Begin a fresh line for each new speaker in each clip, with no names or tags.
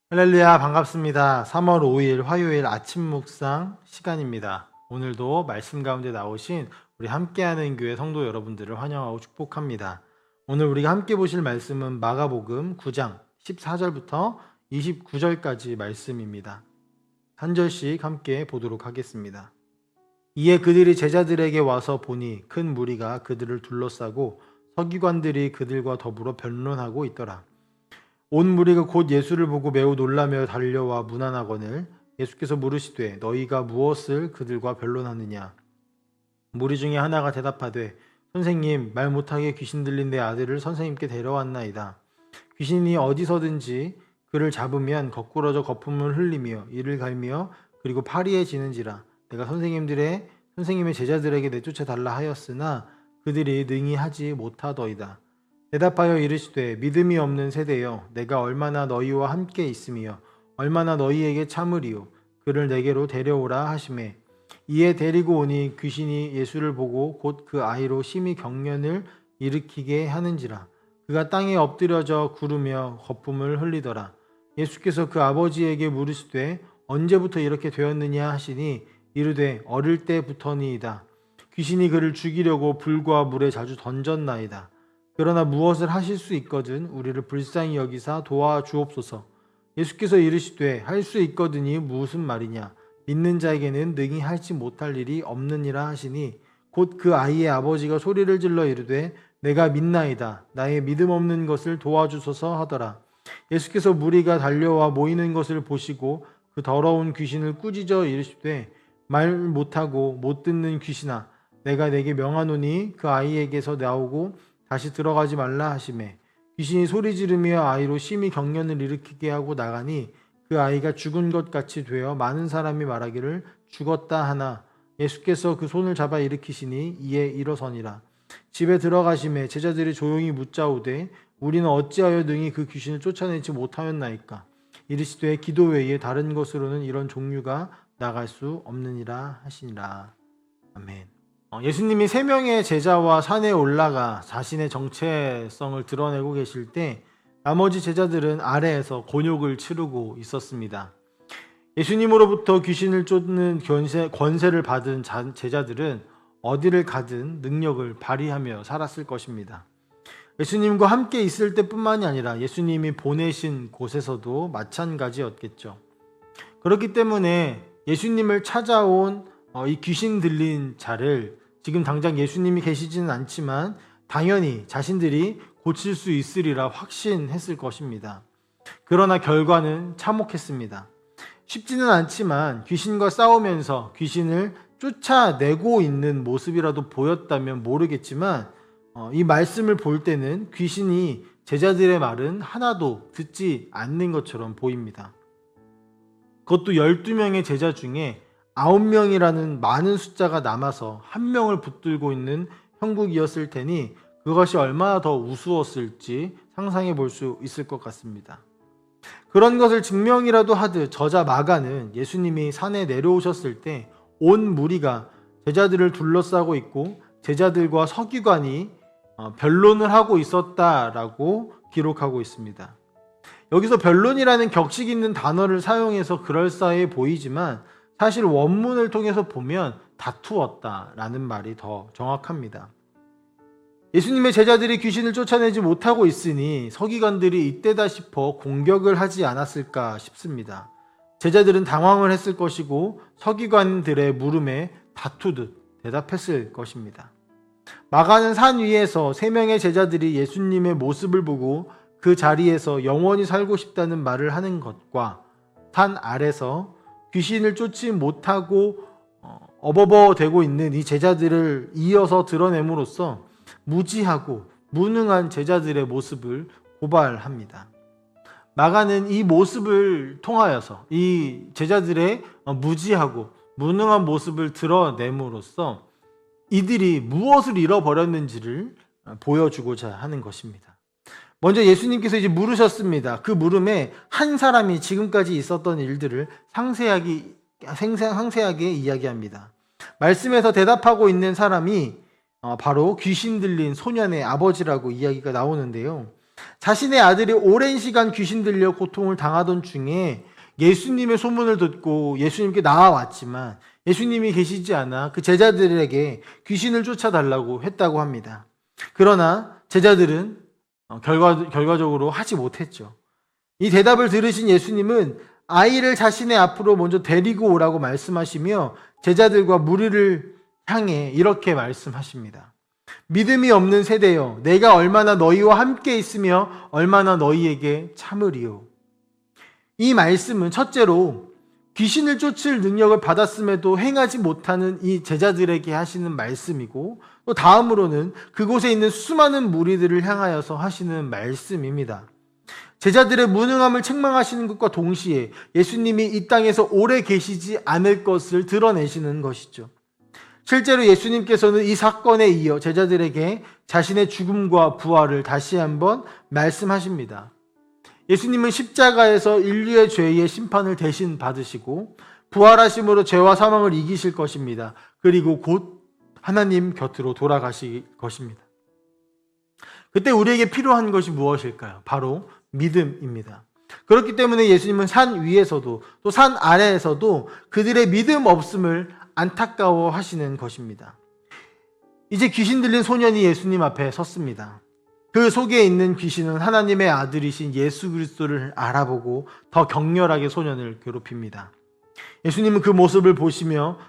할렐루야, 반갑습니다. 3월 5일 화요일 아침 묵상 시간입니다. 오늘도 말씀 가운데 나오신 우리 함께하는 교회 성도 여러분들을 환영하고 축복합니다. 오늘 우리가 함께 보실 말씀은 마가복음 9장 14절부터 29절까지 말씀입니다. 한 절씩 함께 보도록 하겠습니다. 이에 그들이 제자들에게 와서 보니 큰 무리가 그들을 둘러싸고 서기관들이 그들과 더불어 변론하고 있더라. 온 무리가 곧 예수를 보고 매우 놀라며 달려와 문안하거늘 예수께서 물으시되 너희가 무엇을 그들과 변론하느냐. 무리 중에 하나가 대답하되 선생님, 말 못하게 귀신 들린 내 아들을 선생님께 데려왔나이다. 귀신이 어디서든지 그를 잡으면 거꾸러져 거품을 흘리며 이를 갈며 그리고 파리해지는지라. 내가 선생님의 제자들에게 내쫓아 달라 하였으나 그들이 능히 하지 못하더이다. 대답하여 이르시되 믿음이 없는 세대여, 내가 얼마나 너희와 함께 있으며 얼마나 너희에게 참으리요. 그를 내게로 데려오라 하시매 이에 데리고 오니 귀신이 예수를 보고 곧 그 아이로 심히 경련을 일으키게 하는지라. 그가 땅에 엎드려져 구르며 거품을 흘리더라. 예수께서 그 아버지에게 물으시되 언제부터 이렇게 되었느냐 하시니 이르되 어릴 때부터니이다. 귀신이 그를 죽이려고 불과 물에 자주 던졌나이다. 그러나 무엇을 하실 수 있거든 우리를 불쌍히 여기사 도와주옵소서. 예수께서 이르시되 할 수 있거든이 무슨 말이냐. 믿는 자에게는 능히 할지 못할 일이 없느니라 하시니 곧 그 아이의 아버지가 소리를 질러 이르되 내가 믿나이다. 나의 믿음 없는 것을 도와주소서 하더라. 예수께서 무리가 달려와 모이는 것을 보시고 그 더러운 귀신을 꾸짖어 이르시되 말 못하고 못 듣는 귀신아, 내가 내게 명하노니 그 아이에게서 나오고 다시 들어가지 말라 하시매 귀신이 소리 지르며 아이로 심히 경련을 일으키게 하고 나가니 그 아이가 죽은 것 같이 되어 많은 사람이 말하기를 죽었다 하나 예수께서 그 손을 잡아 일으키시니 이에 일어서니라. 집에 들어가시매 제자들이 조용히 묻자오되 우리는 어찌하여 능히 그 귀신을 쫓아내지 못하였나이까. 이르시되 기도 외에 다른 것으로는 이런 종류가 나갈 수 없느니라 하시니라. 아멘. 예수님이 3명의 제자와 산에 올라가 자신의 정체성을 드러내고 계실 때 나머지 제자들은 아래에서 곤욕을 치르고 있었습니다. 예수님으로부터 귀신을 쫓는 권세를 받은 제자들은 어디를 가든 능력을 발휘하며 살았을 것입니다. 예수님과 함께 있을 때뿐만이 아니라 예수님이 보내신 곳에서도 마찬가지였겠죠. 그렇기 때문에 예수님을 찾아온 이 귀신 들린 자를 지금 당장 예수님이 계시지는 않지만 당연히 자신들이 고칠 수 있으리라 확신했을 것입니다. 그러나 결과는 참혹했습니다. 쉽지는 않지만 귀신과 싸우면서 귀신을 쫓아내고 있는 모습이라도 보였다면 모르겠지만 이 말씀을 볼 때는 귀신이 제자들의 말은 하나도 듣지 않는 것처럼 보입니다. 그것도 12명의 제자 중에 9명이라는 많은 숫자가 남아서 1명을 붙들고 있는 형국이었을 테니 그것이 얼마나 더 우스웠을지 상상해 볼 수 있을 것 같습니다. 그런 것을 증명이라도 하듯 저자 마가는 예수님이 산에 내려오셨을 때 온 무리가 제자들을 둘러싸고 있고 제자들과 서기관이 변론을 하고 있었다라고 기록하고 있습니다. 여기서 변론이라는 격식 있는 단어를 사용해서 그럴싸해 보이지만 사실 원문을 통해서 보면 다투었다라는 말이 더 정확합니다. 예수님의 제자들이 귀신을 쫓아내지 못하고 있으니 서기관들이 이때다 싶어 공격을 하지 않았을까 싶습니다. 제자들은 당황을 했을 것이고 서기관들의 물음에 다투듯 대답했을 것입니다. 마가는 산 위에서 3명의 제자들이 예수님의 모습을 보고 그 자리에서 영원히 살고 싶다는 말을 하는 것과 산 아래서 귀신을 쫓지 못하고 어버버되고 있는 이 제자들을 이어서 드러냄으로써 무지하고 무능한 제자들의 모습을 고발합니다. 마가는 이 모습을 통하여서 이 제자들의 무지하고 무능한 모습을 드러냄으로써 이들이 무엇을 잃어버렸는지를 보여주고자 하는 것입니다. 먼저 예수님께서 이제 물으셨습니다. 그 물음에 한 사람이 지금까지 있었던 일들을 상세하게 이야기합니다. 말씀에서 대답하고 있는 사람이 바로 귀신 들린 소년의 아버지라고 이야기가 나오는데요. 자신의 아들이 오랜 시간 귀신 들려 고통을 당하던 중에 예수님의 소문을 듣고 예수님께 나아왔지만 예수님이 계시지 않아 그 제자들에게 귀신을 쫓아달라고 했다고 합니다. 그러나 제자들은 결과적으로 하지 못했죠. 이 대답을 들으신 예수님은 아이를 자신의 앞으로 먼저 데리고 오라고 말씀하시며 제자들과 무리를 향해 이렇게 말씀하십니다. 믿음이 없는 세대여, 내가 얼마나 너희와 함께 있으며 얼마나 너희에게 참으리요. 이 말씀은 첫째로 귀신을 쫓을 능력을 받았음에도 행하지 못하는 이 제자들에게 하시는 말씀이고, 또 다음으로는 그곳에 있는 수많은 무리들을 향하여서 하시는 말씀입니다. 제자들의 무능함을 책망하시는 것과 동시에 예수님이 이 땅에서 오래 계시지 않을 것을 드러내시는 것이죠. 실제로 예수님께서는 이 사건에 이어 제자들에게 자신의 죽음과 부활을 다시 한번 말씀하십니다. 예수님은 십자가에서 인류의 죄의 심판을 대신 받으시고 부활하심으로 죄와 사망을 이기실 것입니다. 그리고 곧 하나님 곁으로 돌아가실 것입니다. 그때 우리에게 필요한 것이 무엇일까요? 바로 믿음입니다. 그렇기 때문에 예수님은 산 위에서도 또 산 아래에서도 그들의 믿음 없음을 안타까워 하시는 것입니다. 이제 귀신 들린 소년이 예수님 앞에 섰습니다. 그 속에 있는 귀신은 하나님의 아들이신 예수 그리스도를 알아보고 더 격렬하게 소년을 괴롭힙니다. 예수님은 그 모습을 보시며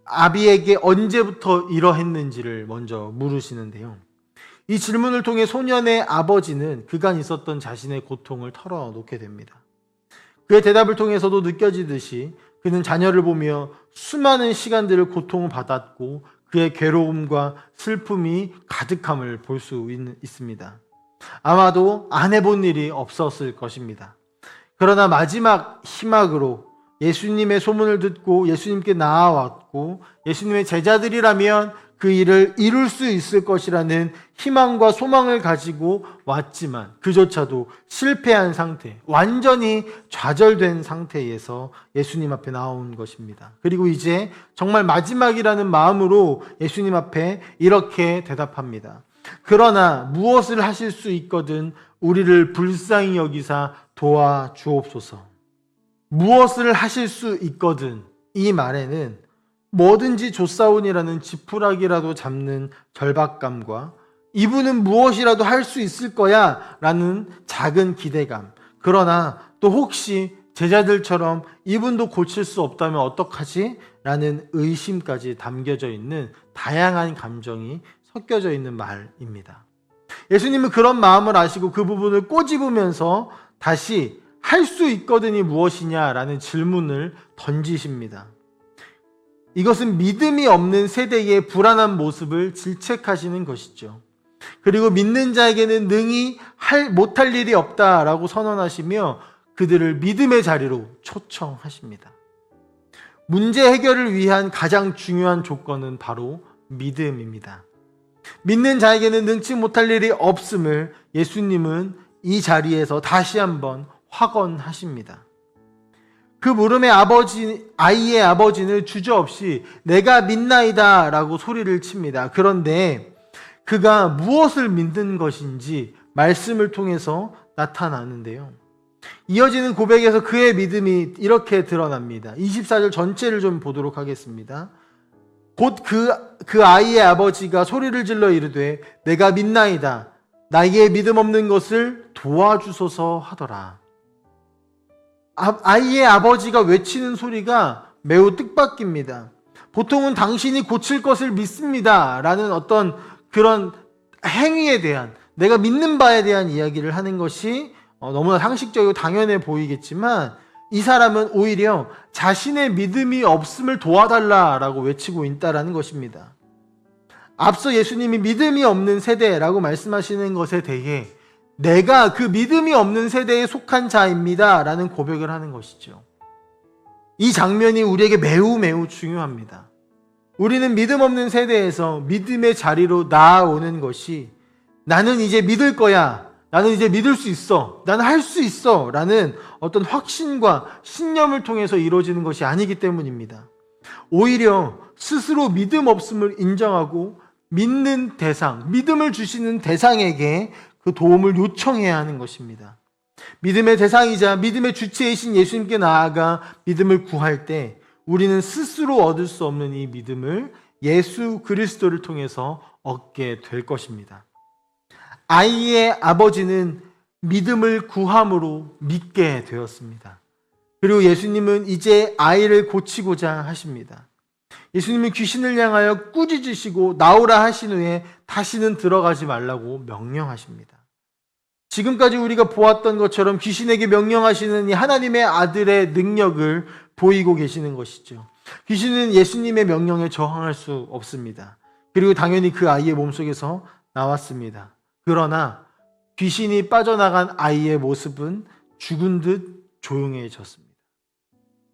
아비에게 언제부터 이러했는지를 먼저 물으시는데요. 이 질문을 통해 소년의 아버지는 그간 있었던 자신의 고통을 털어놓게 됩니다. 그의 대답을 통해서도 느껴지듯이 그는 자녀를 보며 수많은 시간들을 고통을 받았고 그의 괴로움과 슬픔이 가득함을 볼 수 있습니다. 아마도 안 해본 일이 없었을 것입니다. 그러나 마지막 희망으로 예수님의 소문을 듣고 예수님께 나아왔고 예수님의 제자들이라면 그 일을 이룰 수 있을 것이라는 희망과 소망을 가지고 왔지만 그조차도 실패한 상태, 완전히 좌절된 상태에서 예수님 앞에 나온 것입니다. 그리고 이제 정말 마지막이라는 마음으로 예수님 앞에 이렇게 대답합니다. 그러나 무엇을 하실 수 있거든 우리를 불쌍히 여기사 도와주옵소서. 무엇을 하실 수 있거든, 이 말에는 뭐든지 좋사온이라는 지푸라기라도 잡는 절박감과 이분은 무엇이라도 할 수 있을 거야 라는 작은 기대감, 그러나 또 혹시 제자들처럼 이분도 고칠 수 없다면 어떡하지? 라는 의심까지 담겨져 있는 다양한 감정이 섞여져 있는 말입니다. 예수님은 그런 마음을 아시고 그 부분을 꼬집으면서 다시 할 수 있거든이 무엇이냐라는 질문을 던지십니다. 이것은 믿음이 없는 세대의 불안한 모습을 질책하시는 것이죠. 그리고 믿는 자에게는 능히 못할 일이 없다라고 선언하시며 그들을 믿음의 자리로 초청하십니다. 문제 해결을 위한 가장 중요한 조건은 바로 믿음입니다. 믿는 자에게는 능치 못할 일이 없음을 예수님은 이 자리에서 다시 한번 확언하십니다. 그 물음에 아이의 아버지는 주저없이 내가 믿나이다 라고 소리를 칩니다. 그런데 그가 무엇을 믿는 것인지 말씀을 통해서 나타나는데요. 이어지는 고백에서 그의 믿음이 이렇게 드러납니다. 24절 전체를 좀 보도록 하겠습니다. 곧 그 아이의 아버지가 소리를 질러 이르되 내가 믿나이다. 나에게 믿음 없는 것을 도와주소서 하더라. 아이의 아버지가 외치는 소리가 매우 뜻밖입니다. 보통은 당신이 고칠 것을 믿습니다 라는 어떤 그런 행위에 대한, 내가 믿는 바에 대한 이야기를 하는 것이 너무나 상식적이고 당연해 보이겠지만 이 사람은 오히려 자신의 믿음이 없음을 도와달라라고 외치고 있다라는 것입니다. 앞서 예수님이 믿음이 없는 세대라고 말씀하시는 것에 대해 내가 그 믿음이 없는 세대에 속한 자입니다 라는 고백을 하는 것이죠. 이 장면이 우리에게 매우 중요합니다. 우리는 믿음 없는 세대에서 믿음의 자리로 나아오는 것이 나는 이제 믿을 거야, 나는 이제 믿을 수 있어, 나는 할 수 있어 라는 어떤 확신과 신념을 통해서 이루어지는 것이 아니기 때문입니다. 오히려 스스로 믿음 없음을 인정하고 믿는 대상, 믿음을 주시는 대상에게 그 도움을 요청해야 하는 것입니다. 믿음의 대상이자 믿음의 주체이신 예수님께 나아가 믿음을 구할 때 우리는 스스로 얻을 수 없는 이 믿음을 예수 그리스도를 통해서 얻게 될 것입니다. 아이의 아버지는 믿음을 구함으로 믿게 되었습니다. 그리고 예수님은 이제 아이를 고치고자 하십니다. 예수님은 귀신을 향하여 꾸짖으시고 나오라 하신 후에 다시는 들어가지 말라고 명령하십니다. 지금까지 우리가 보았던 것처럼 귀신에게 명령하시는 이 하나님의 아들의 능력을 보이고 계시는 것이죠. 귀신은 예수님의 명령에 저항할 수 없습니다. 그리고 당연히 그 아이의 몸속에서 나왔습니다. 그러나 귀신이 빠져나간 아이의 모습은 죽은 듯 조용해졌습니다.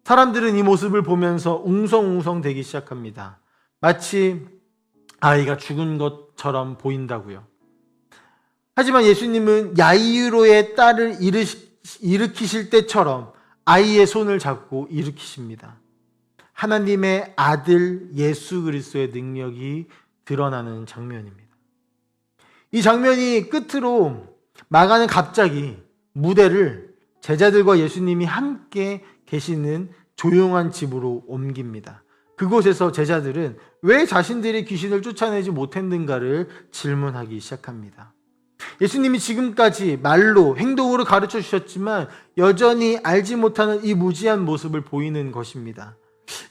사람들은 이 모습을 보면서 웅성웅성 되기 시작합니다. 마치 아이가 죽은 것처럼 보인다고요. 하지만 예수님은 야이로의 딸을 일으키실 때처럼 아이의 손을 잡고 일으키십니다. 하나님의 아들 예수 그리스도의 능력이 드러나는 장면입니다. 이 장면이 끝으로 마가는 갑자기 무대를 제자들과 예수님이 함께 계시는 조용한 집으로 옮깁니다. 그곳에서 제자들은 왜 자신들이 귀신을 쫓아내지 못했는가를 질문하기 시작합니다. 예수님이 지금까지 말로 행동으로 가르쳐 주셨지만 여전히 알지 못하는 이 무지한 모습을 보이는 것입니다.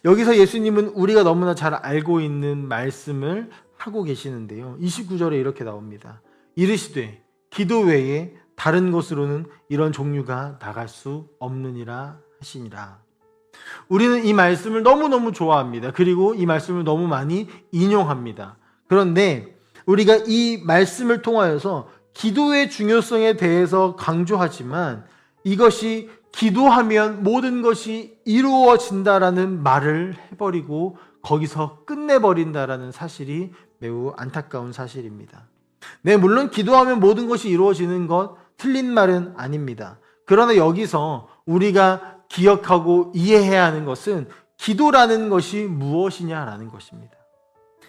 여기서 예수님은 우리가 너무나 잘 알고 있는 말씀을 하고 계시는데요. 29절에 이렇게 나옵니다. 이르시되 기도 외에 다른 곳으로는 이런 종류가 나갈 수 없느니라 하시니라. 우리는 이 말씀을 너무너무 좋아합니다. 그리고 이 말씀을 너무 많이 인용합니다. 그런데 우리가 이 말씀을 통하여서 기도의 중요성에 대해서 강조하지만 이것이 기도하면 모든 것이 이루어진다라는 말을 해버리고 거기서 끝내버린다라는 사실이 매우 안타까운 사실입니다. 네, 물론 기도하면 모든 것이 이루어지는 것 틀린 말은 아닙니다. 그러나 여기서 우리가 기억하고 이해해야 하는 것은 기도라는 것이 무엇이냐라는 것입니다.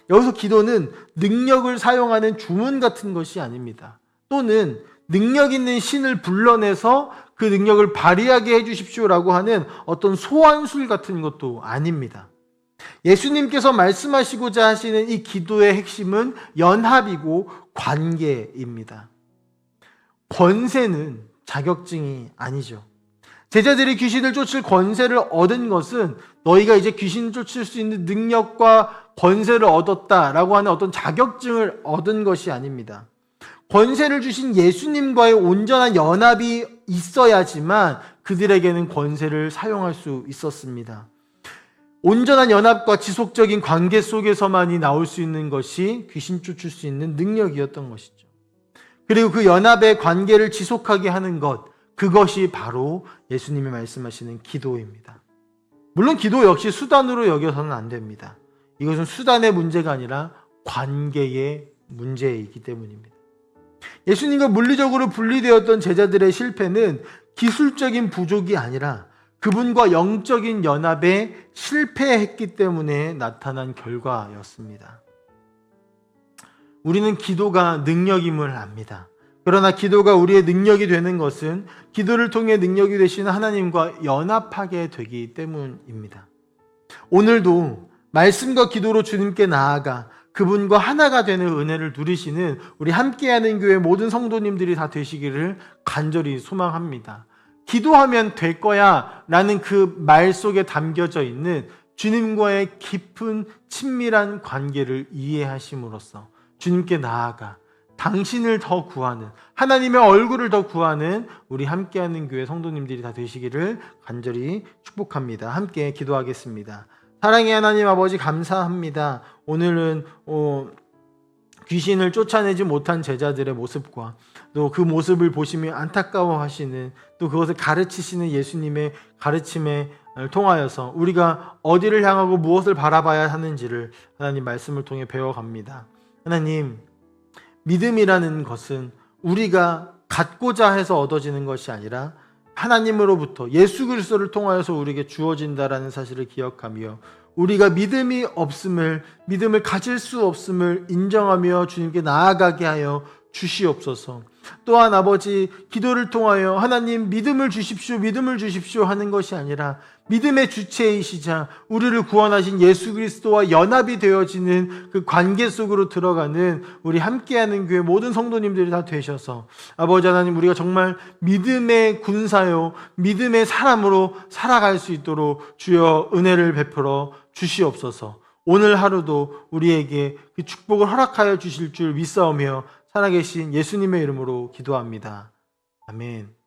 여기서 기도는 능력을 사용하는 주문 같은 것이 아닙니다. 또는 능력 있는 신을 불러내서 그 능력을 발휘하게 해주십시오라고 하는 어떤 소환술 같은 것도 아닙니다. 예수님께서 말씀하시고자 하시는 이 기도의 핵심은 연합이고 관계입니다. 권세는 자격증이 아니죠. 제자들이 귀신을 쫓을 권세를 얻은 것은 너희가 이제 귀신을 쫓을 수 있는 능력과 권세를 얻었다라고 하는 어떤 자격증을 얻은 것이 아닙니다. 권세를 주신 예수님과의 온전한 연합이 있어야지만 그들에게는 권세를 사용할 수 있었습니다. 온전한 연합과 지속적인 관계 속에서만이 나올 수 있는 것이 귀신 쫓을 수 있는 능력이었던 것이죠. 그리고 그 연합의 관계를 지속하게 하는 것, 그것이 바로 예수님이 말씀하시는 기도입니다. 물론 기도 역시 수단으로 여겨서는 안 됩니다. 이것은 수단의 문제가 아니라 관계의 문제이기 때문입니다. 예수님과 물리적으로 분리되었던 제자들의 실패는 기술적인 부족이 아니라 그분과 영적인 연합에 실패했기 때문에 나타난 결과였습니다. 우리는 기도가 능력임을 압니다. 그러나 기도가 우리의 능력이 되는 것은 기도를 통해 능력이 되시는 하나님과 연합하게 되기 때문입니다. 오늘도 말씀과 기도로 주님께 나아가 그분과 하나가 되는 은혜를 누리시는 우리 함께하는 교회 모든 성도님들이 다 되시기를 간절히 소망합니다. 기도하면 될 거야 라는 그 말 속에 담겨져 있는 주님과의 깊은 친밀한 관계를 이해하심으로써 주님께 나아가 당신을 더 구하는, 하나님의 얼굴을 더 구하는 우리 함께하는 교회 성도님들이 다 되시기를 간절히 축복합니다. 함께 기도하겠습니다. 사랑의 하나님 아버지 감사합니다. 오늘은 귀신을 쫓아내지 못한 제자들의 모습과 또 그 모습을 보시며 안타까워하시는, 또 그것을 가르치시는 예수님의 가르침에 통하여서 우리가 어디를 향하고 무엇을 바라봐야 하는지를 하나님 말씀을 통해 배워갑니다. 하나님, 믿음이라는 것은 우리가 갖고자 해서 얻어지는 것이 아니라 하나님으로부터 예수 그리스도를 통하여서 우리에게 주어진다라는 사실을 기억하며 우리가 믿음을 가질 수 없음을 인정하며 주님께 나아가게 하여 주시옵소서. 또한 아버지, 기도를 통하여 하나님 믿음을 주십시오 하는 것이 아니라 믿음의 주체이시자 우리를 구원하신 예수 그리스도와 연합이 되어지는 그 관계 속으로 들어가는 우리 함께하는 교회 모든 성도님들이 다 되셔서 아버지 하나님, 우리가 정말 믿음의 군사요 믿음의 사람으로 살아갈 수 있도록 주여 은혜를 베풀어 주시옵소서. 오늘 하루도 우리에게 그 축복을 허락하여 주실 줄 믿사오며 살아계신 예수님의 이름으로 기도합니다. 아멘.